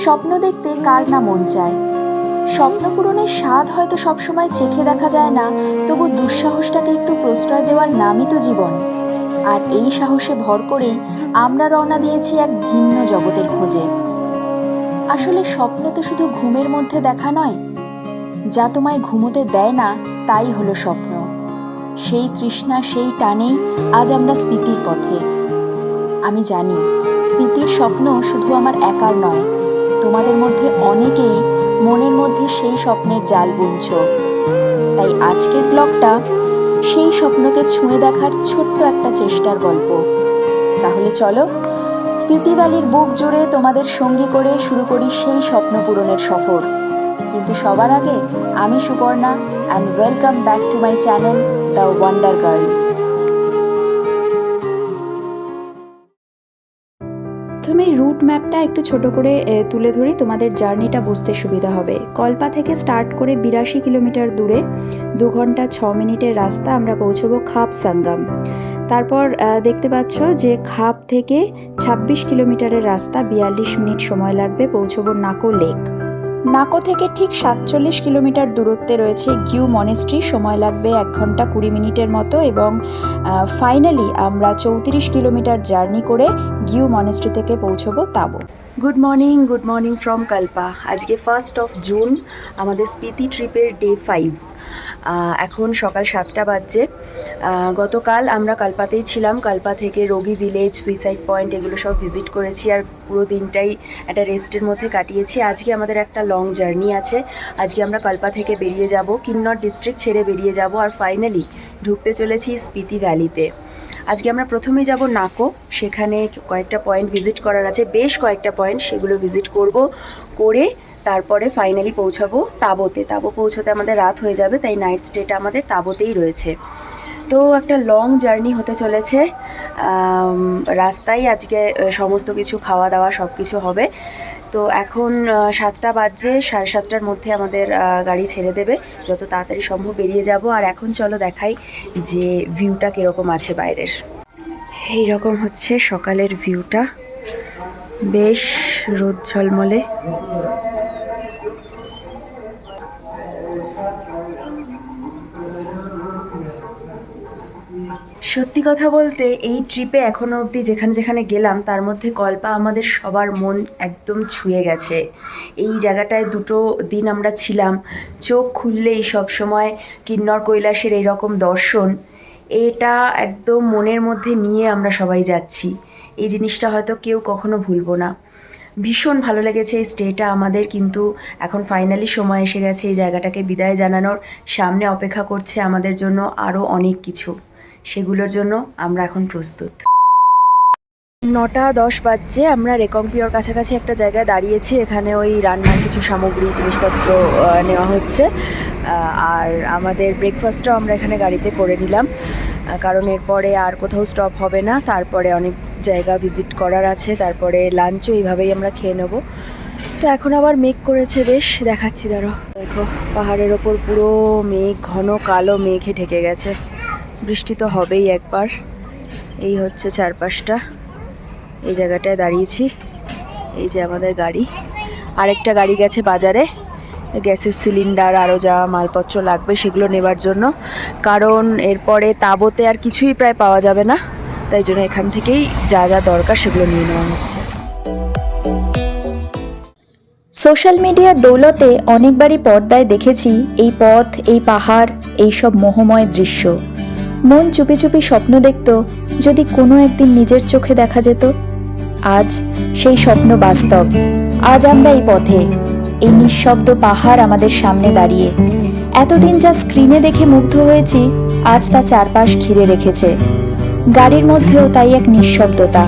স্বপ্ন দেখতে কার না মন চায়। স্বপ্ন পূরণের স্বাদ হয়তো সবসময় চেখে দেখা যায় না, তবু দুঃসাহসটাকে একটু প্রশ্রয় দেওয়ার নামই তো জীবন। আর এই সাহসে ভর করেই আমরা রওনা দিয়েছি এক ভিন্ন জগতের খোঁজে। আসলে স্বপ্ন তো শুধু ঘুমের মধ্যে দেখা নয়, যা তোমায় ঘুমোতে দেয় না তাই হলো স্বপ্ন। সেই তৃষ্ণা, সেই টানেই আজ আমরা স্মৃতির পথে। আমি জানি স্মৃতির স্বপ্ন শুধু আমার একার নয়, তোমাদের মধ্যে অনেকেই মনের মধ্যে সেই স্বপ্নের জাল বুনছ। তাই আজকের ব্লগটা সেই স্বপ্নকে ছুঁয়ে দেখার ছোট্ট একটা চেষ্টার গল্প। তাহলে চলো স্পিতি ভ্যালির বুক জুড়ে তোমাদের সঙ্গী করে শুরু করি সেই স্বপ্ন পূরণের সফর। কিন্তু সবার আগে আমি Suparna, and welcome back to my channel the wonder girl. প্রথমে রুট ম্যাপটা একটু ছোট করে তুলে ধরি, তোমাদের জার্নিটা বুঝতে সুবিধা হবে। কল্পা থেকে স্টার্ট করে 82 কিলোমিটার দূরে 2 ঘন্টা 6 মিনিটের রাস্তা আমরা পৌঁছবো খাপ সঙ্গম। তারপর দেখতে পাচ্ছ যে খাপ থেকে 26 কিলোমিটারের রাস্তা, 42 মিনিট সময় লাগবে, পৌঁছবো নাকো লেক। নাকো থেকে ঠিক 47 কিলোমিটার দূরত্বে রয়েছে গিউ মনেস্ট্রি, সময় লাগবে 1 ঘন্টা 20 মিনিটের মতো। এবং ফাইনালি আমরা 34 কিলোমিটার জার্নি করে গিউ মনেস্ট্রি থেকে পৌঁছবো Tabo. Good morning from Kalpa. আজকে 1 জুন, আমাদের স্পিতি ট্রিপের ডে 5। এখন সকাল 7টা বাজছে। গতকাল আমরা কালপাতেই ছিলাম। কালপা থেকে রোগী ভিলেজ, সুইসাইড পয়েন্ট এগুলো সব ভিজিট করেছি, আর পুরো দিনটাই একটা রেস্টের মধ্যে কাটিয়েছি। আজকে আমাদের একটা লং জার্নি আছে। আজকে আমরা কালপা থেকে বেরিয়ে যাব, কিন্নর ডিস্ট্রিক্ট ছেড়ে বেরিয়ে যাব, আর ফাইনালি ঢুকতে চলেছি স্পিতি ভ্যালিতে। আজকে আমরা প্রথমে যাব নাকো, সেখানে কয়েকটা পয়েন্ট ভিজিট করার আছে, বেশ কয়েকটা পয়েন্ট, সেগুলো ভিজিট করে তারপরে ফাইনালি পৌঁছাবো তাবোতে। তাবো পৌঁছতে আমাদের রাত হয়ে যাবে, তাই নাইট স্টেটা আমাদের তাবোতেই রয়েছে। তো একটা লং জার্নি হতে চলেছে। রাস্তায় আজকে সমস্ত কিছু খাওয়া দাওয়া সব কিছু হবে। তো এখন 7টা বাজছে, 7:30টার মধ্যে আমাদের গাড়ি ছেড়ে দেবে, যত তাড়াতাড়ি সম্ভব বেরিয়ে যাব। আর এখন চলো দেখাই যে ভিউটা কীরকম আছে বাইরের। এইরকম হচ্ছে সকালের ভিউটা, বেশ রোদ ঝলমলে। সত্যি কথা বলতে এই ট্রিপে এখনও অবধি যেখানে গেলাম তার মধ্যে কল্পা আমাদের সবার মন একদম ছুঁয়ে গেছে। এই জায়গাটায় 2 দিন আমরা ছিলাম, চোখ খুললেই সবসময় কিন্নর কৈলাসের এইরকম দর্শন, এটা একদম মনের মধ্যে নিয়ে আমরা সবাই যাচ্ছি। এই জিনিসটা হয়তো কেউ কখনো ভুলবো না। ভীষণ ভালো লেগেছে এই স্টেটা আমাদের, কিন্তু এখন ফাইনালি সময় এসে গেছে এই জায়গাটাকে বিদায় জানানোর। সামনে অপেক্ষা করছে আমাদের জন্য আরও অনেক কিছু, সেগুলোর জন্য আমরা এখন প্রস্তুত। 9:10 বাজছে, আমরা রেকংপিওর কাছাকাছি একটা জায়গায় দাঁড়িয়েছি। এখানে ওই রান্নার কিছু সামগ্রী জিনিসপত্র নেওয়া হচ্ছে, আর আমাদের ব্রেকফাস্টটাও আমরা এখানে গাড়িতে করে নিলাম, কারণ এরপরে আর কোথাও স্টপ হবে না। তারপরে অনেক জায়গা ভিজিট করার আছে, তারপরে লাঞ্চও এইভাবেই আমরা খেয়ে নেবো। তো এখন আবার মেঘ করেছে বেশ, দেখাচ্ছি দাঁড়ো। দেখো পাহাড়ের ওপর পুরো মেঘ, ঘন কালো মেঘে ঢেকে গেছে, বৃষ্টি তো হবেই একবার। এই হচ্ছে চারপাশটা, এই জায়গাটায় দাঁড়িয়েছি। এই যে আমাদের গাড়ি, আরেকটা গাড়ি গেছে বাজারে গ্যাসের সিলিন্ডার আরও যা মালপত্র লাগবে সেগুলো নেবার জন্য, কারণ এরপরে তাবোতে আর কিছুই প্রায় পাওয়া যাবে না, তাই জন্য এখান থেকেই যা যা দরকার সেগুলো নিয়ে নেওয়া হচ্ছে। সোশ্যাল মিডিয়ার দৌলতে অনেকবারই পর্দায় দেখেছি এই পথ, এই পাহাড়, এইসব মোহময় দৃশ্য। মন চুপি চুপি স্বপ্ন দেখত যদি কোনো একদিন নিজের চোখে দেখা যেত। আজ সেই স্বপ্ন বাস্তব। আজ আমরা এই পথে, এই নিঃশব্দ পাহাড় আমাদের সামনে দাঁড়িয়ে। এতদিন যা স্ক্রিনে দেখে মুগ্ধ হয়েছি, আজ তা চারপাশ ঘিরে রেখেছে। গাড়ির মধ্যেও তাই এক নিঃশব্দতা,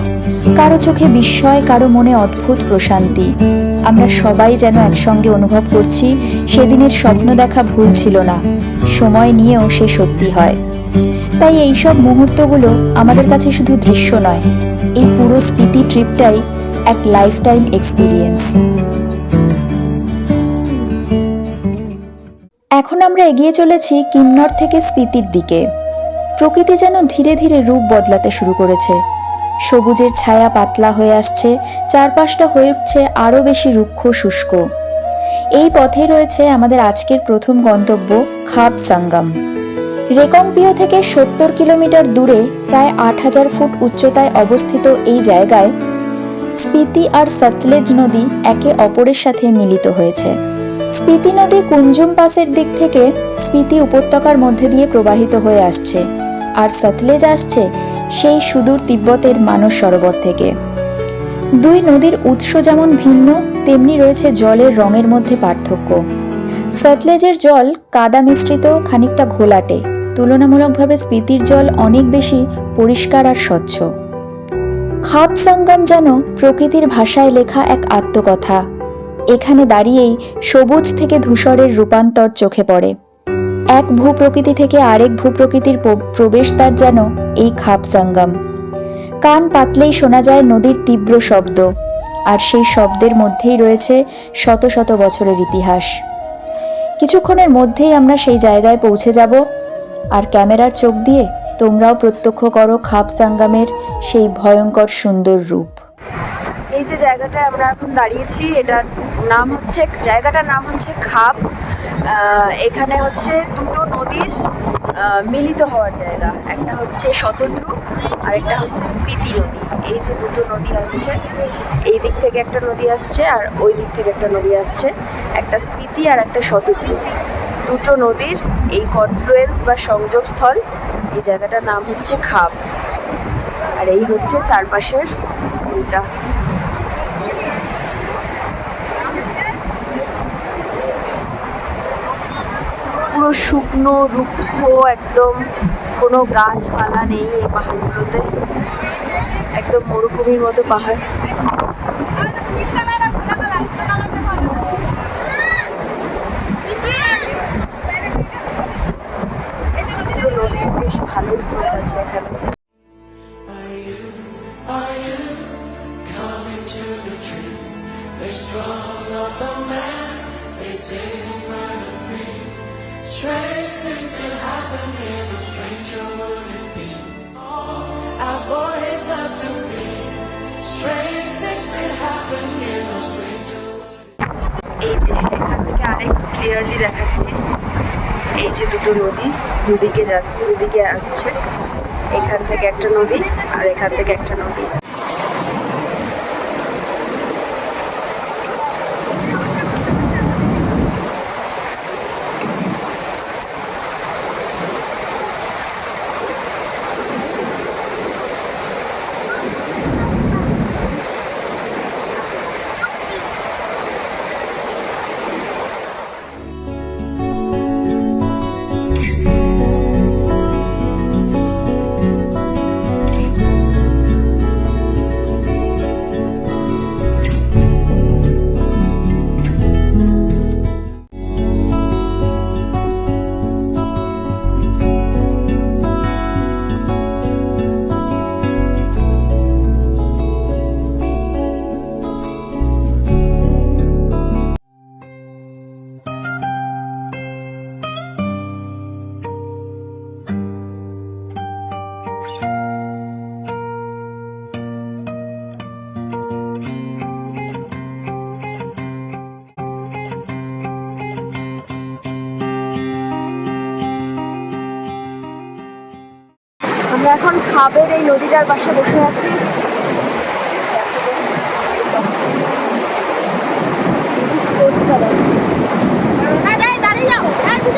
কারো চোখে বিস্ময়, কারো মনে অদ্ভুত প্রশান্তি। আমরা সবাই যেন একসঙ্গে অনুভব করছি সেদিনের স্বপ্ন দেখা ভুল ছিল না, সময় নিয়েও সে সত্যি হয়। তাই এইসব মুহূর্তগুলো আমাদের কাছে শুধু দৃশ্য নয়, এই পুরো স্পিতি ট্রিপটাই এক লাইফ টাইম এক্সপিরিয়েন্স। এখন আমরা এগিয়ে চলেছি কিন্নর থেকে স্পিতির দিকে। প্রকৃতি যেন ধীরে ধীরে রূপ বদলাতে শুরু করেছে। সবুজের ছায়া পাতলা হয়ে আসছে, চারপাশটা হয়ে উঠছে আরও বেশি রুক্ষ শুষ্ক। এই পথে রয়েছে আমাদের আজকের প্রথম গন্তব্য খাপ সঙ্গম। রেকংপিও থেকে 70 কিলোমিটার দূরে প্রায় 8000 ফুট উচ্চতায় অবস্থিত এই জায়গায় স্পিতি আর সতলেজ নদী একে অপরের সাথে মিলিত হয়েছে। স্পিতি নদী কুঞ্জুম পাসের দিক থেকে স্পিতি উপত্যকার মধ্যে দিয়ে প্রবাহিত হয়ে আসছে, আর সতলেজ আসছে সেই সুদূর তিব্বতের মানস সরোবর থেকে। দুই নদীর উৎস যেমন ভিন্ন, তেমনি রয়েছে জলের রঙের মধ্যে পার্থক্য। সতলেজের জল কাদা মিশ্রিত, খানিকটা ঘোলাটে। তুলনামূলকভাবে স্পিতির জল অনেক বেশি পরিষ্কার আর স্বচ্ছ। খাপ সঙ্গম যেন প্রকৃতির ভাষায় লেখা এক আত্মকথা। এখানে দাঁড়িয়েই সবুজ থেকে ধূসরের রূপান্তর চোখে পড়ে। এক ভূপ্রকৃতি থেকে আরেক ভূপ্রকৃতির প্রবেশদ্বার যেন এই খাপ সঙ্গম। কান পাতলেই শোনা যায় নদীর তীব্র শব্দ, আর সেই শব্দের মধ্যেই রয়েছে শত শত বছরের ইতিহাস। কিছুক্ষণের মধ্যেই আমরা সেই জায়গায় পৌঁছে যাব, আর ক্যামেরার চোখ দিয়ে তোমরাও প্রত্যক্ষ করো খাপ সঙ্গমের সেই ভয়ঙ্কর সুন্দর রূপ। এই যে জায়গাটায় আমরা এখন দাঁড়িয়েছি, জায়গাটার নাম হচ্ছে খাপ। এখানে হচ্ছে দুটো নদীর মিলিত হওয়ার জায়গা। একটা হচ্ছে শতদ্রু আর একটা হচ্ছে স্পিতি নদী। এই যে দুটো নদী আসছে, এই দিক থেকে একটা নদী আসছে আর ওই দিক থেকে একটা নদী আসছে, একটা স্পিতি আর একটা শতদ্রু। দুটো নদীর এই কনফ্লুয়েন্স বা সংযোগস্থল, এই জায়গাটার নাম হচ্ছে খাপ। আর এই হচ্ছে চারপাশের ভিউটা। পুরো শুকনো রুক্ষ, একদম কোনো গাছপালা নেই এই পাহাড়গুলোতে, একদম মরুভূমির মতো পাহাড়। দুটো নদীর বেশ ভালোই স্রোত আছে এখানে। Strange things that happen here, no stranger would it be. I've always loved to feel. Strange things that happen here, no stranger would. এই যে এখান থেকে আরেকটু ক্লিয়ারলি দেখাচ্ছি, এই যে দুটো নদী দুদিকে আসছে। এখান থেকে একটা নদী আর এখান থেকে একটা নদী। আমরা এখন খাবের এই নদীটার পাশে বসে আছি।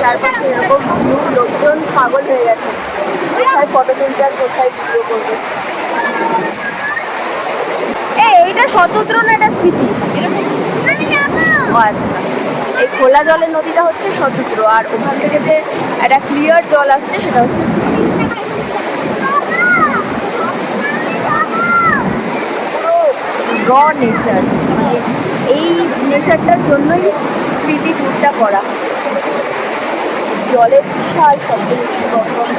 চারপাশে এরকম ভিউ, লোকজন পাগল হয়ে গেছে, কোথায় ফটো তুলতে আর কোথায় ভিডিও করবে। এইটা শতদ্রু না এটা স্পিতি? ও আচ্ছা, এই খোলা জলের নদীটা হচ্ছে শতদ্রু, আর ওখান থেকে যে একটা ক্লিয়ার জল আসছে সেটা হচ্ছে স্পিতি। র নেচার, মানে এই নেচারটার জন্যই স্পিতি ট্যুরটা করা। জলের বিশাল শব্দ হচ্ছে গরম করে।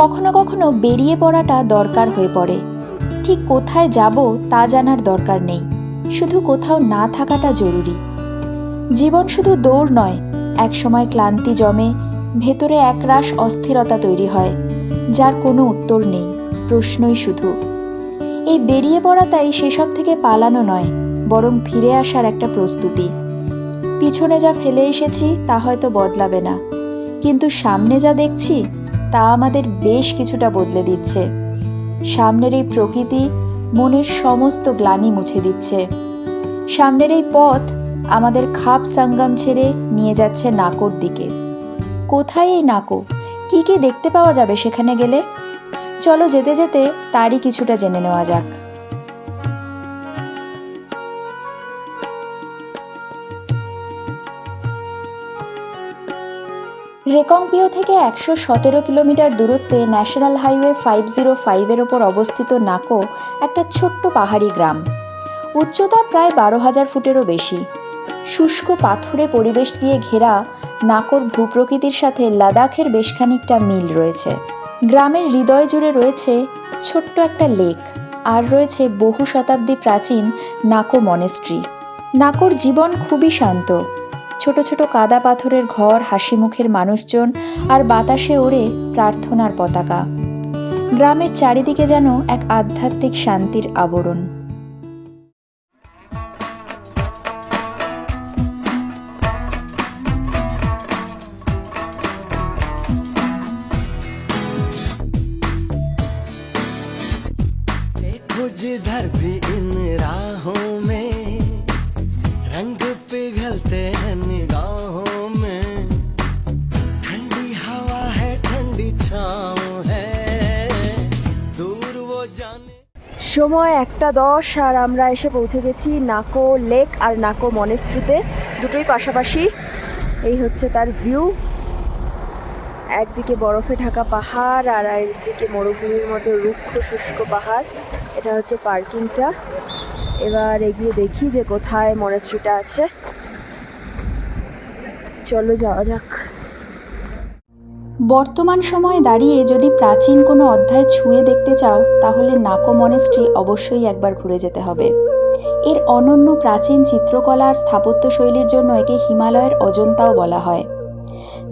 কখনো কখনো বেরিয়ে পড়াটা দরকার হয়ে পড়ে। ঠিক কোথায় যাব তা জানার দরকার নেই, শুধু কোথাও না থাকাটা জরুরি। জীবন শুধু দৌড় নয়, একসময় ক্লান্তি জমে, ভেতরে একরাশ অস্থিরতা তৈরি হয়, যার কোনো উত্তর নেই, প্রশ্নই শুধু। এই বেরিয়ে পড়াটাই সেসব থেকে পালানো নয়, বরং ফিরে আসার একটা প্রস্তুতি। পিছনে যা ফেলে এসেছি তা হয়তো বদলাবে না, কিন্তু সামনে যা দেখছি তা আমাদের বেশ কিছুটা বদলে দিচ্ছে। সামনের এই প্রকৃতি মনের সমস্ত গ্লানি মুছে দিচ্ছে। সামনের এই পথ আমাদের খাপ সঙ্গম ছেড়ে নিয়ে যাচ্ছে নাকোর দিকে। কোথায় এই নাকো? কি কি দেখতে পাওয়া যাবে সেখানে গেলে? চলো যেতে যেতে তারই কিছুটা জেনে নেওয়া যাক। রেকংপিও থেকে 117 কিলোমিটার দূরত্বে ন্যাশনাল হাইওয়ে 505-এর ওপর অবস্থিত নাকো একটা ছোট্ট পাহাড়ি গ্রাম। উচ্চতা প্রায় 12,000 ফুটেরও বেশি। শুষ্ক পাথুরে পরিবেশ দিয়ে ঘেরা নাকোর ভূপ্রকৃতির সাথে লাদাখের বেশ খানিকটা মিল রয়েছে। গ্রামের হৃদয় জুড়ে রয়েছে ছোট্ট একটা লেক, আর রয়েছে বহু শতাব্দী প্রাচীন নাকো মনেস্ট্রি। নাকোর জীবন খুবই শান্ত। ছোট ছোট কাদা পাথরের ঘর, হাসি মুখের মানুষজন, আর বাতাসে ওড়ে প্রার্থনার পতাকা। গ্রামের চারিদিকে যেন এক আধ্যাত্মিক শান্তির আবরণ। जिधर भी इन राहों में रंग पिघलते हैं निगाहों में, ठंडी हवा है ठंडी छाँव है, दूर वो जाने। সময় 1:10 আর আমরা এসে পৌঁছে গেছি নাকো লেক আর নাকো মনেস্ট্রিতে, দুটোই পাশাপাশি। এই হচ্ছে তার ভিউ। একদিকে বরফে ঢাকা পাহাড় আর একদিকে মরুভূমির মতো রুক্ষ শুষ্ক পাহাড়। এটা হচ্ছে পার্কিংটা। এবার এগিয়ে দেখি যে কোথায় মনেস্ট্রিটা আছে। চলো যাওয়া যাক। বর্তমান সময়ে দাঁড়িয়ে যদি প্রাচীন কোনো অধ্যায় ছুঁয়ে দেখতে চাও, তাহলে নাকো মনেস্ট্রি অবশ্যই একবার ঘুরে যেতে হবে। এর অনন্য প্রাচীন চিত্রকলা আর স্থাপত্যশৈলীর জন্য একে হিমালয়ের অজন্তাও বলা হয়।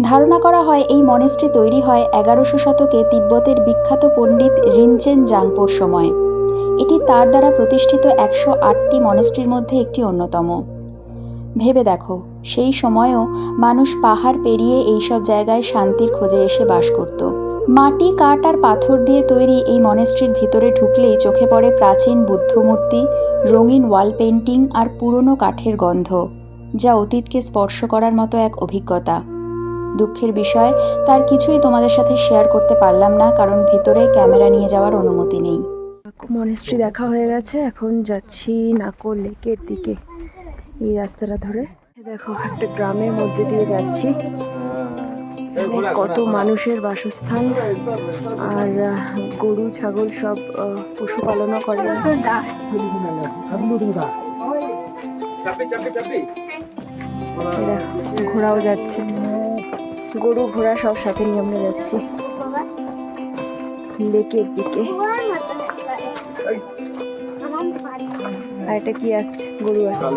ধারণা করা হয় এই মনেস্ট্রি তৈরি হয় 1100 শতকে তিব্বতের বিখ্যাত পণ্ডিত রিনচেন জাংপোর সময়। এটি তার দ্বারা প্রতিষ্ঠিত 108টি মনেস্ট্রির মধ্যে একটি অন্যতম। ভেবে দেখো, সেই সময়েও মানুষ পাহাড় পেরিয়ে এইসব জায়গায় শান্তির খোঁজে এসে বাস করত। মাটি, কাঠ আর পাথর দিয়ে তৈরি এই মনেস্ট্রির ভিতরে ঢুকলেই চোখে পড়ে প্রাচীন বুদ্ধমূর্তি, রঙিন ওয়াল পেন্টিং আর পুরনো কাঠের গন্ধ, যা অতীতকে স্পর্শ করার মতো এক অভিজ্ঞতা। দুঃখের বিষয়, তার কিছুই তোমাদের সাথে শেয়ার করতে পারলাম না, কারণ ভিতরে ক্যামেরা নিয়ে যাওয়ার অনুমতি নেই। নাকো মনেস্ট্রি দেখা হয়ে গেছে, এখন যাচ্ছি নাকো লেকের দিকে এই রাস্তাটা ধরে। দেখো, একটা গ্রামের মধ্যে দিয়ে যাচ্ছি। এখানে কত মানুষের বাসস্থান, আর গরু ছাগল সব পশুপালনও করে। ঘোড়াও যাচ্ছে, গরু ঘোড়া সব সাথে নিয়ে আমরা যাচ্ছি লেকের দিকে। আর এটা কি আসছে? গরু আসছে,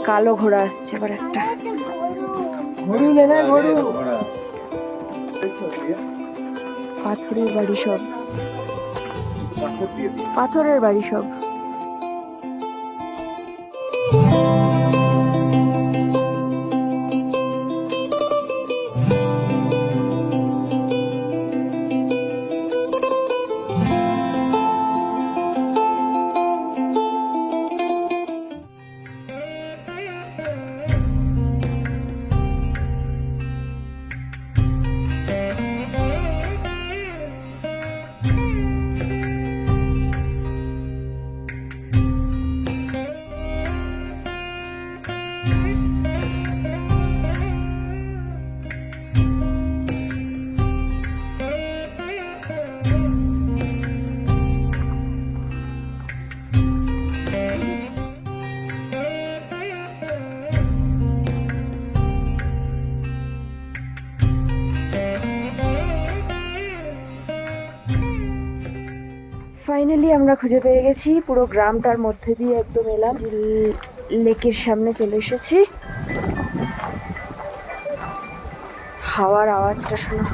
কালো ঘোড়া আসছে। আবার একটা পাথরের বাড়ি সব, পাথরের বাড়ি সব। ফাইনালি আমরা খুঁজে পেয়ে গেছি, পুরো গ্রামটার মধ্যে দিয়ে একদম এলাম, লেকের সামনে চলে এসেছি। হাওয়ার আওয়াজটা শোনো।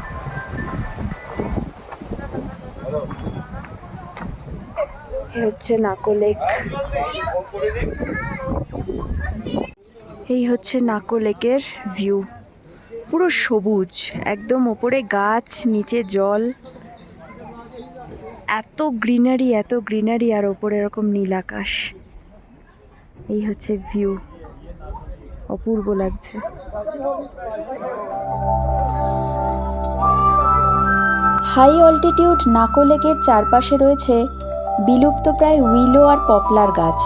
এই হচ্ছে নাকো লেক। এই হচ্ছে নাকো লেকের ভিউ, পুরো সবুজ, একদম ওপরে গাছ, নিচে জল, এত গ্রিনারি আর ওপরে এরকম নীল আকাশ। এই হচ্ছে ভিউ, অপূর্ব লাগছে। হাই অল্টিটিউড নাকো লেকের চারপাশে রয়েছে বিলুপ্তপ্রায় উইলো আর পপলার গাছ।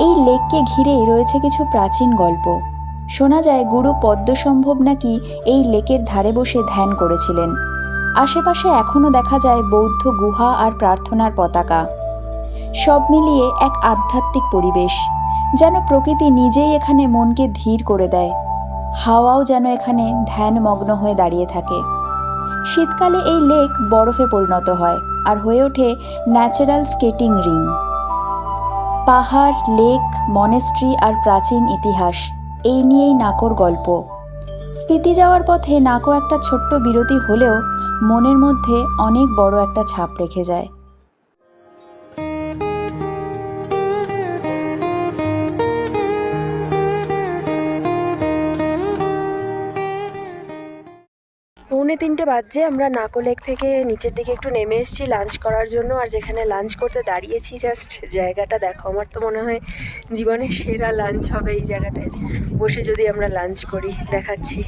এই লেককে ঘিরেই রয়েছে কিছু প্রাচীন গল্প। শোনা যায় গুরু পদ্মসম্ভব নাকি এই লেকের ধারে বসে ধ্যান করেছিলেন। আশেপাশে এখনও দেখা যায় বৌদ্ধ গুহা আর প্রার্থনার পতাকা। সব মিলিয়ে এক আধ্যাত্মিক পরিবেশ, যেন প্রকৃতি নিজেই এখানে মনকে ধীর করে দেয়। হাওয়াও যেন এখানে ধ্যানমগ্ন হয়ে দাঁড়িয়ে থাকে। শীতকালে এই লেক বরফে পরিণত হয় আর হয়ে ওঠে ন্যাচারাল স্কেটিং রিং। পাহাড়, লেক, মনেস্ট্রি আর প্রাচীন ইতিহাস, এই নিয়েই নাকোর গল্প। স্পিতি যাওয়ার পথে নাকো একটা ছোট্ট বিরতি হলেও মনের মধ্যে অনেক বড় একটা ছাপ রেখে যায়। 2:45 বাজছে। আমরা নাকো লেক থেকে নিচের দিকে একটু নেমে এসেছি লাঞ্চ করার জন্য। আর যেখানে লাঞ্চ করতে দাঁড়িয়েছি, জাস্ট জায়গাটা দেখো। আমার তো মনে হয় জীবনের সেরা লাঞ্চ হবে এই জায়গাটায় বসে যদি আমরা লাঞ্চ করি। দেখাচ্ছি,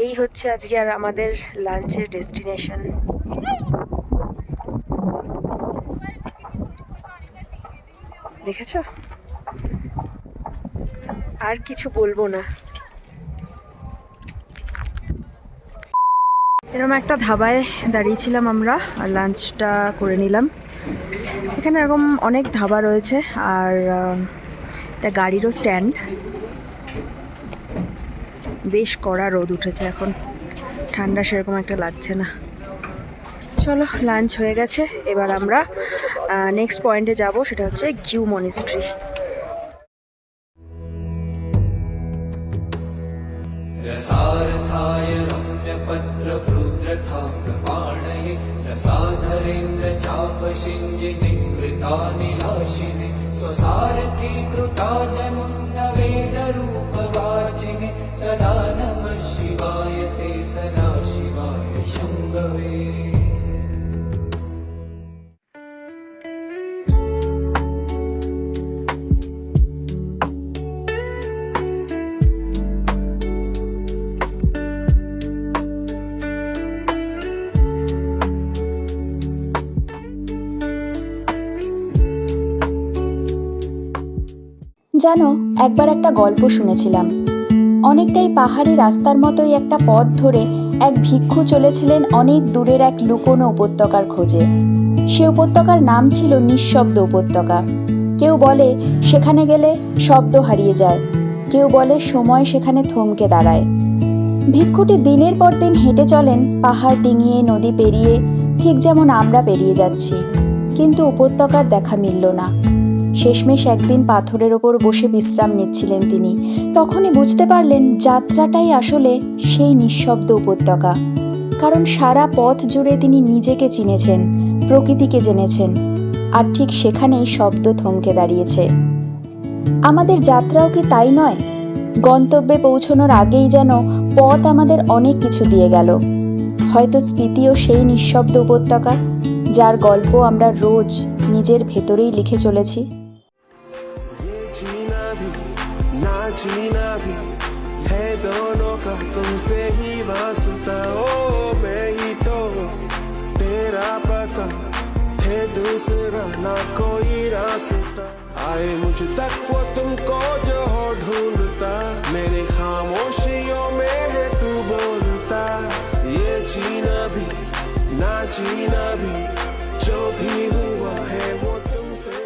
এই হচ্ছে আজকে আর আমাদের লাঞ্চের ডেস্টিনেশন। দেখেছো? আর কিছু বলবো না। এরকম একটা ধাবায় দাঁড়িয়েছিলাম আমরা আর লাঞ্চটা করে নিলাম। এখানে এরকম অনেক ধাবা রয়েছে আর একটা গাড়িরও স্ট্যান্ড। বেশ কড়া রোদ উঠেছে এখন, ঠান্ডা সেরকম একটা লাগছে না। চলো, লাঞ্চ হয়ে গেছে, এবার আমরা নেক্সট পয়েন্টে যাব, সেটা হচ্ছে গিউ মনেস্ট্রি। रसार्थाय रम्यपत्रभृद्रथाकपाणये रसाधरेन्द्र चापशिञ्जिनिकृतानिलाशिने स्वसारथी कृता जनुन्नवेदरूपवाचिने सदा नमः शिवाय ते सदा शिवाय शम्भवे। জানো, একবার একটা গল্প শুনেছিলাম। অনেকটাই পাহাড়ি রাস্তার মতোই একটা পথ ধরে এক ভিক্ষু চলেছিলেন অনেক দূরের এক লুকোনো উপত্যকার খোঁজে। সে উপত্যকার নাম ছিল নিঃশব্দ উপত্যকা। কেউ বলে সেখানে গেলে শব্দ হারিয়ে যায়, কেউ বলে সময় সেখানে থমকে দাঁড়ায়। ভিক্ষুটি দিনের পর দিন হেঁটে চলেন পাহাড় ডিঙিয়ে, নদী পেরিয়ে, ঠিক যেমন আমরা পেরিয়ে যাচ্ছি, কিন্তু উপত্যকার দেখা মিলল না। শেষমেশ একদিন পাথরের ওপর বসে বিশ্রাম নিচ্ছিলেন তিনি। তখনই বুঝতে পারলেন যাত্রাটাই আসলে সেই নিঃশব্দ উপত্যকা। কারণ সারা পথ জুড়ে তিনি নিজেকে চিনেছেন, প্রকৃতিকে জেনেছেন, আর ঠিক সেখানেই শব্দ থমকে দাঁড়িয়েছে। আমাদের যাত্রাও কি তাই নয়? গন্তব্যে পৌঁছানোর আগেই যেন পথ আমাদের অনেক কিছু দিয়ে গেল। হয়তো স্পিতিও সেই নিঃশব্দ উপত্যকা, যার গল্প আমরা রোজ নিজের ভেতরেই লিখে চলেছি। जीना भी ना जीना भी है दोनों का तुमसे ही वास्ता। ओ मैं ही तो तेरा पता है, दूसरा ना कोई रास्ता। आए मुझ तक वो तुमको जो हो ढूंढता, मेरे खामोशियों में है तू बोलता। ये जीना भी ना जीना भी जो भी हुआ है वो तुमसे।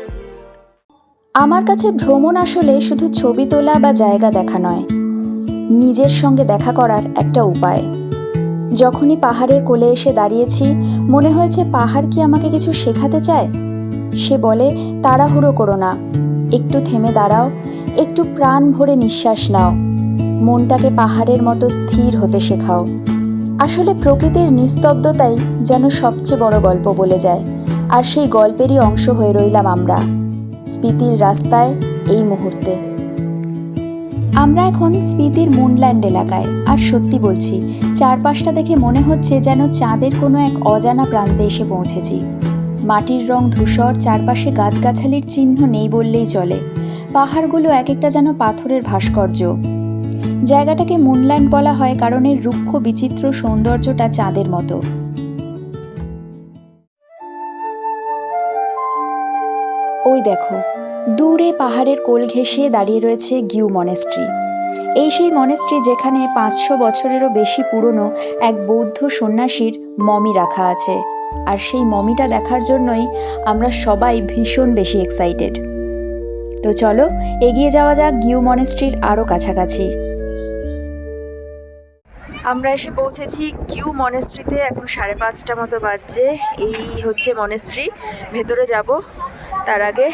আমার কাছে ভ্রমণ আসলে শুধু ছবি তোলা বা জায়গা দেখা নয়, নিজের সঙ্গে দেখা করার একটা উপায়। যখনই পাহাড়ের কোলে এসে দাঁড়িয়েছি, মনে হয়েছে পাহাড় কি আমাকে কিছু শেখাতে চায়? সে বলে, তাড়াহুড়ো করো না, একটু থেমে দাঁড়াও, একটু প্রাণ ভরে নিঃশ্বাস নাও, মনটাকে পাহাড়ের মতো স্থির হতে শেখাও। আসলে প্রকৃতির নিস্তব্ধতাই যেন সবচেয়ে বড় গল্প বলে যায়, আর সেই গল্পেরই অংশ হয়ে রইলাম আমরা স্পিতির রাস্তায় এই মুহূর্তে। আমরা এখন স্পিতির মুনল্যান্ড এলাকায়, আর সত্যি বলছি, চারপাশটা দেখে মনে হচ্ছে যেন চাঁদের কোনো এক অজানা প্রান্তে এসে পৌঁছেছি। মাটির রং ধূসর, চারপাশে গাছগাছালির চিহ্ন নেই বললেই চলে, পাহাড়গুলো এক একটা যেন পাথরের ভাস্কর্য। জায়গাটাকে মুনল্যান্ড বলা হয় কারণ এর রুক্ষ বিচিত্র সৌন্দর্যটা চাঁদের মতো। ওই দেখো, দূরে পাহাড়ের কোল ঘেঁষে দাঁড়িয়ে রয়েছে গিউ মনেস্ট্রি। এই সেই মনেস্ট্রি যেখানে 500 বছরেরও বেশি পুরনো এক বৌদ্ধ সন্ন্যাসীর মমি রাখা আছে, আর সেই মমিটা দেখার জন্যই আমরা সবাই ভীষণ বেশি এক্সাইটেড। তো চলো এগিয়ে যাওয়া যাক গিউ মনেস্ট্রির আরও কাছাকাছি। আমরা এসে পৌঁছেছি গিউ মনেস্ট্রিতে। এখন 5:30 মতো বাজছে। এই হচ্ছে মনেস্ট্রি, ভেতরে যাব। তার আগে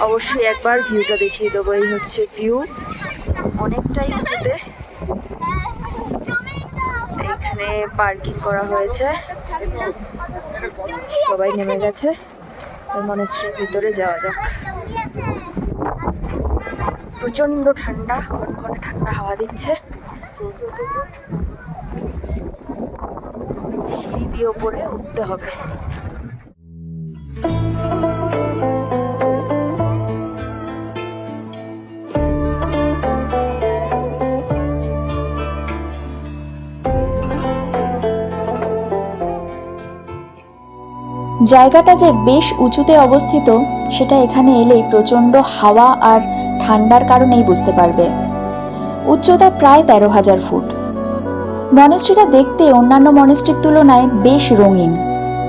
অবশ্যই একবার ভিউটা দেখিয়ে দেবো। এই হচ্ছে ভিউ, অনেকটাই উঁচুতে। এখানে পার্কিং করা হয়েছে, সবাই নেমে গেছে। মনেস্ট্রির ভিতরে যাওয়া যাক। প্রচণ্ড ঠান্ডা, কনকনে ঠান্ডা হাওয়া দিচ্ছে। সিঁড়ি দিয়ে ওপরে উঠতে হবে। জায়গাটা যে বেশ উঁচুতে অবস্থিত সেটা এখানে এলেই প্রচণ্ড হাওয়া আর ঠান্ডার কারণেই বুঝতে পারবে। উচ্চতা প্রায় 13,000 ফুট। মনেস্ট্রিটা দেখতে অন্যান্য মনেস্ট্রির তুলনায় বেশ রঙিন।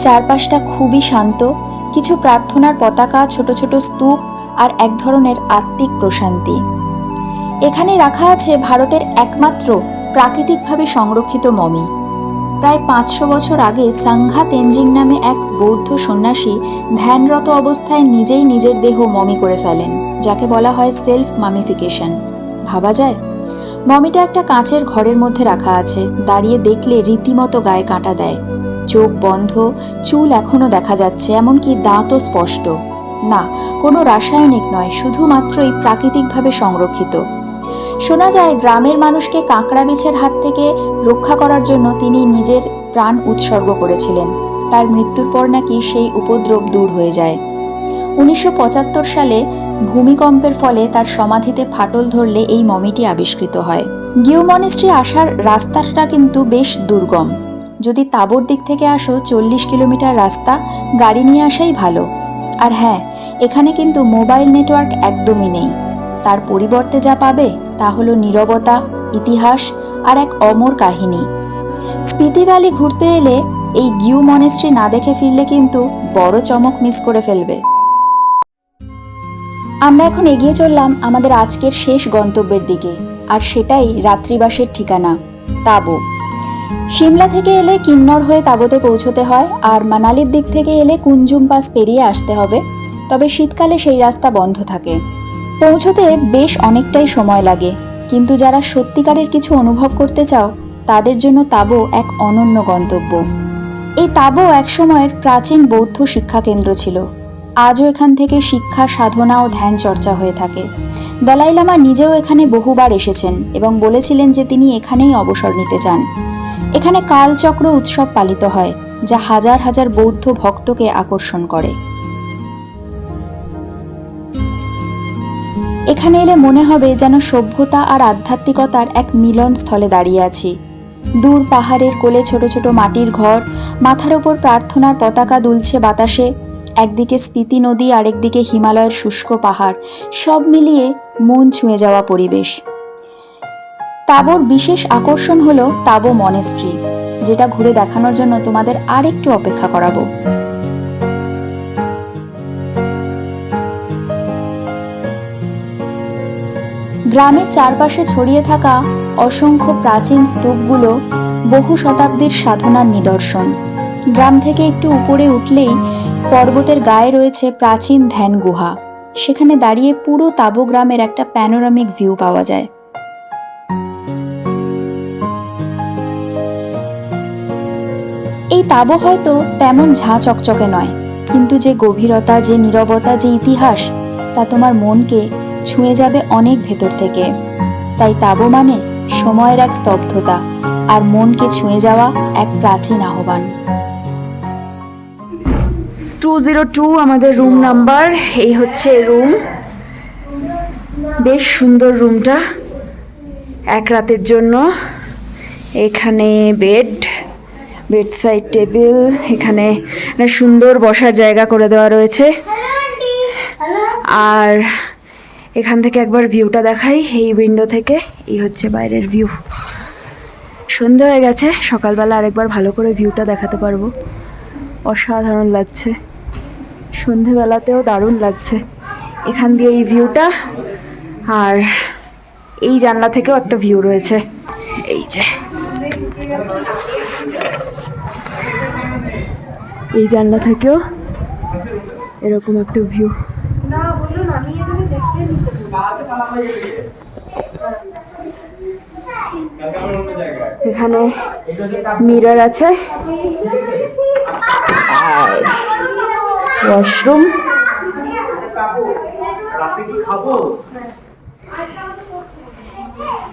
চারপাশটা খুবই শান্ত, কিছু প্রার্থনার পতাকা, ছোট ছোট স্তূপ আর এক ধরনের আত্মিক প্রশান্তি। এখানে রাখা আছে ভারতের একমাত্র প্রাকৃতিকভাবে সংরক্ষিত মমি। প্রায় 500 বছর আগে সাংঘা তেনজিং নামে এক বৌদ্ধ সন্ন্যাসী ধ্যানরত অবস্থায় নিজেই নিজের দেহ মমি করে ফেলেন, যাকে বলা হয় সেলফ মামিফিকেশন। ভাবা যায়? মমিটা একটা কাঁচের ঘরের মধ্যে রাখা আছে। দাঁড়িয়ে দেখলে রীতিমতো গায়ে কাঁটা দেয়। চোখ বন্ধ, চুল এখনো দেখা যাচ্ছে, এমনকি দাঁতও স্পষ্ট। না, কোনো রাসায়নিক নয়, শুধুমাত্রই প্রাকৃতিকভাবে সংরক্ষিত। শোনা যায় গ্রামের মানুষকে কাঁকড়া বিছের হাত থেকে রক্ষা করার জন্য তিনি নিজের প্রাণ উৎসর্গ করেছিলেন। তার মৃত্যুর পর নাকি সেই উপদ্রব দূর হয়ে যায়। 1975 সালে ভূমিকম্পের ফলে তার সমাধিতে ফাটল ধরলে এই মমিটি আবিষ্কৃত হয়। গিউ মনেস্ট্রি আসার রাস্তাটা কিন্তু বেশ দুর্গম। যদি তাবোর দিক থেকে আসো 40 কিলোমিটার রাস্তা, গাড়ি নিয়ে আসাই ভালো। আর হ্যাঁ, এখানে কিন্তু মোবাইল নেটওয়ার্ক একদমই নেই। তার পরিবর্তে যা পাবে তা হলো নীরবতা, ইতিহাস আর এক অমর কাহিনী। স্পিতি ভ্যালি ঘুরতে এলে এই গিউ মনেস্ট্রি না দেখে ফিরলে কিন্তু বড় চমক মিস করে ফেলবে। আমরা এখন এগিয়ে চললাম আমাদের আজকের শেষ গন্তব্যের দিকে, আর সেটাই রাত্রিবাসের ঠিকানা, তাবো। সিমলা থেকে এলে কিন্নর হয়ে তাবোতে পৌঁছতে হয়, আর মানালির দিক থেকে এলে কুঞ্জুম পাস পেরিয়ে আসতে হবে। তবে শীতকালে সেই রাস্তা বন্ধ থাকে। পৌঁছতে বেশ অনেকটাই সময় লাগে, কিন্তু যারা সত্যিকারের কিছু অনুভব করতে চাও তাদের জন্য তাবো এক অনন্য গন্তব্য। এই তাবো একসময়ের প্রাচীন বৌদ্ধ শিক্ষা কেন্দ্র ছিল। আজও এখান থেকে শিক্ষা, সাধনা ও ধ্যান চর্চা হয়ে থাকে। দলাই লামা নিজেও এখানে বহুবার এসেছেন এবং বলেছিলেন যে তিনি এখানেই অবসর নিতে চান। এখানে কালচক্র উৎসব পালিত হয়, যা হাজার হাজার বৌদ্ধ ভক্তকে আকর্ষণ করে। এখানে এলে মনে হবে যেন সভ্যতা আর আধ্যাত্মিকতার এক মিলন স্থলে দাঁড়িয়ে আছি। দূর পাহাড়ের কোলে ছোট ছোট মাটির ঘর, মাথার ওপর প্রার্থনার পতাকা দুলছে বাতাসে। একদিকে স্পিতি নদী, আরেকদিকে হিমালয়ের শুষ্ক পাহাড়, সব মিলিয়ে মন ছুঁয়ে যাওয়া পরিবেশ। তাবোর বিশেষ আকর্ষণ হলো তাবো মনেস্ট্রি, যেটা ঘুরে দেখানোর জন্য তোমাদের আর একটু অপেক্ষা করাবো। গ্রামের চারপাশে ছড়িয়ে থাকা অসংখ্য প্রাচীন স্তূপগুলো বহু শতাব্দীর সাধনার নিদর্শন। গ্রাম থেকে একটু উপরে উঠলেই পর্বতের গায়ে রয়েছে প্রাচীন ধ্যান গুহা। সেখানে দাঁড়িয়ে পুরো তাবো গ্রামের একটা প্যানোরামিক ভিউ পাওয়া যায়। এই তাবো হয়তো তেমন ঝাঁ চকচকে নয়, কিন্তু যে গভীরতা, যে নীরবতা, যে ইতিহাস, তা তোমার মনকে ছুঁয়ে যাবে অনেক ভেতর থেকে। তাই তাবো মানে সময়ের এক স্তব্ধতা আর মনকে ছুঁয়ে যাওয়া এক প্রাচীন আহ্বান। 202 আমাদের রুম নাম্বার। এই হচ্ছে রুম, বেশ সুন্দর রুমটা এক রাতের জন্য। এখানে বেড সাইড টেবিল, এখানে একটা সুন্দর বসার জায়গা করে দেওয়া রয়েছে। আর এখান থেকে একবার ভিউটা দেখাই, এই উইন্ডো থেকে। এই হচ্ছে বাইরের ভিউ। সন্ধে হয়ে গেছে, সকালবেলা আরেকবার ভালো করে ভিউটা দেখাতে পারবো। অসাধারণ লাগছে, সন্ধেবেলাতেও দারুণ লাগছে এখান দিয়ে এই ভিউটা। আর এই জানলা থেকেও একটা ভিউ রয়েছে, এই যে এই জানলা থেকেও এরকম একটা ভিউ। এখানে মিরর আছে আর ওয়াশরুম।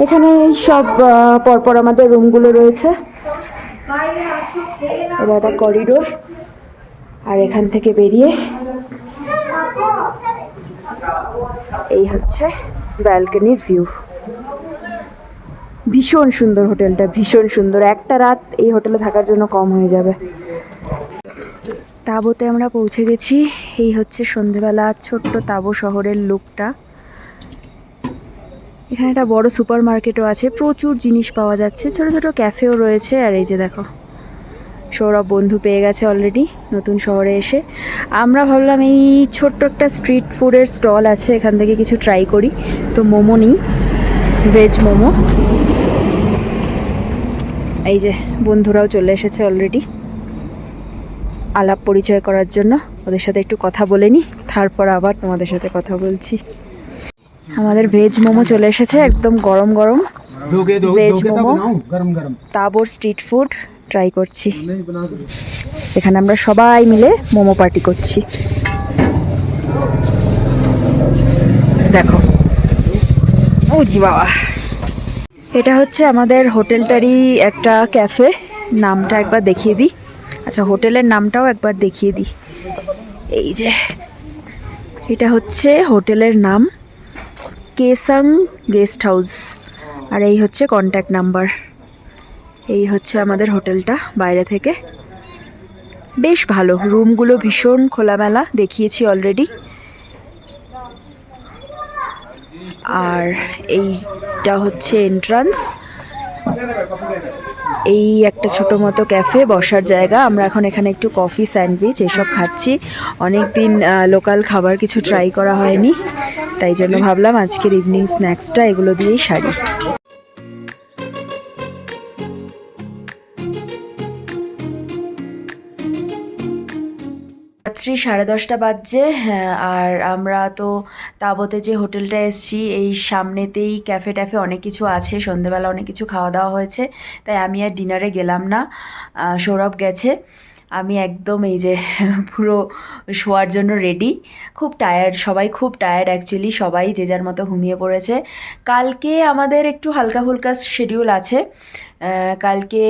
এখানে সব পরপর আমাদের রুমগুলো রয়েছে। এটা একটা করিডোর, আর এখান থেকে বেরিয়ে এই হচ্ছে ব্যালকনির ভিউ। ভীষণ সুন্দর হোটেলটা, ভীষণ সুন্দর। একটা রাত এই হোটেলে থাকার জন্য কম হয়ে যাবে। তাবোতে আমরা পৌঁছে গেছি। এই হচ্ছে সন্ধেবেলা ছোট্ট তাবো শহরের লুকটা। এখানে একটা বড় সুপার মার্কেটও আছে, প্রচুর জিনিস পাওয়া যাচ্ছে, ছোট ছোট ক্যাফেও রয়েছে। আর এই যে দেখো, সৌরভ বন্ধু পেয়ে গেছে অলরেডি নতুন শহরে এসে। আমরা ভাবলাম এই ছোট্ট একটা স্ট্রিট ফুডের স্টল আছে, এখান থেকে কিছু ট্রাই করি। তো মোমো নিই, ভেজ মোমো। এই যে বন্ধুরাও চলে এসেছে অলরেডি আলাপ পরিচয় করার জন্য। ওদের সাথে একটু কথা বলে নিই, তারপর আবার তোমাদের সাথে কথা বলছি। আমাদের ভেজ মোমো চলে এসেছে, একদম গরম গরম ভেজ মোমো। তাবোর স্ট্রিট ফুড ট্রাই করছি। এখানে আমরা সবাই মিলে মোমো পার্টি করছি। দেখো, বুঝি বাবা। এটা হচ্ছে আমাদের হোটেলটারই একটা ক্যাফে। নামটা একবার দেখিয়ে দিই। আচ্ছা, হোটেলের নামটাও একবার দেখিয়ে দিই। এই যে এটা হচ্ছে হোটেলের নাম, কেসাং গেস্ট হাউস। আর এই হচ্ছে কন্ট্যাক্ট নাম্বার। এই হচ্ছে আমাদের হোটেলটা বাইরে থেকে। বেশ ভালো, রুমগুলো ভীষণ খোলামেলা, দেখিয়েছি অলরেডি। আর এইটা হচ্ছে এন্ট্রান্স। এই একটা ছোটো মতো ক্যাফে, বসার জায়গা। আমরা এখন এখানে একটু কফি, স্যান্ডউইচ এসব খাচ্ছি। অনেক দিন লোকাল খাবার কিছু ট্রাই করা হয়নি, তাই জন্য ভাবলাম আজকের ইভিনিং স্ন্যাক্সটা এগুলো দিয়েই সারি। রাত্রি 10:30 বাজছে। আর আমরা তো তাবোতে যে হোটেলটা এসেছি, এই সামনেতেই ক্যাফে ট্যাফে অনেক কিছু আছে। সন্ধেবেলা অনেক কিছু খাওয়া দাওয়া হয়েছে, তাই আমি আর ডিনারে গেলাম না। সৌরভ গেছে। আমি একদম এই যে পুরো শোয়ার জন্য রেডি। খুব টায়ার্ড, সবাই খুব টায়ার্ড অ্যাকচুয়ালি। সবাই যে যার মতো ঘুমিয়ে পড়েছে। কালকে আমাদের একটু হালকা ফুলকা শিডিউল আছে। কালকে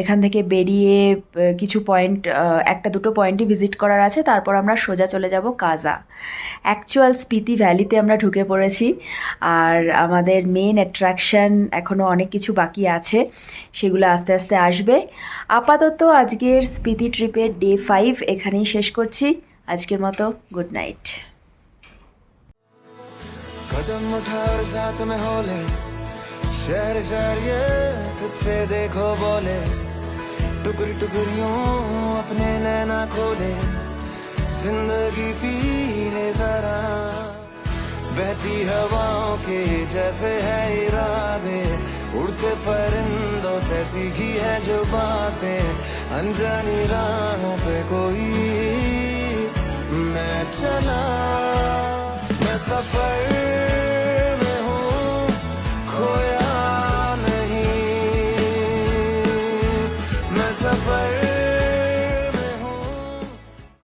এখান থেকে বেরিয়ে কিছু পয়েন্ট, একটা দুটো পয়েন্টই ভিজিট করার আছে। তারপর আমরা সোজা চলে যাব কাজা। অ্যাকচুয়াল স্পিতি ভ্যালিতে আমরা ঢুকে পড়েছি। আর আমাদের মেন অ্যাট্রাকশান এখনও অনেক কিছু বাকি আছে, সেগুলো আস্তে আস্তে আসবে। আপাতত আজকের স্পিতি ট্রিপের ডে 5 এখানেই শেষ করছি। আজকের মতো গুড নাইট। कदम उठा और साथ में हो ले, शहर शहर ये तुझसे देखो बोले, टुकड़ी टुकड़ियों अपने नैना खोले, जिंदगी पी ले जरा, बहती हवाओं के जैसे है इरादे, उड़ते परिंदों से सीखी है जो बातें, अनजानी राहों पे कोई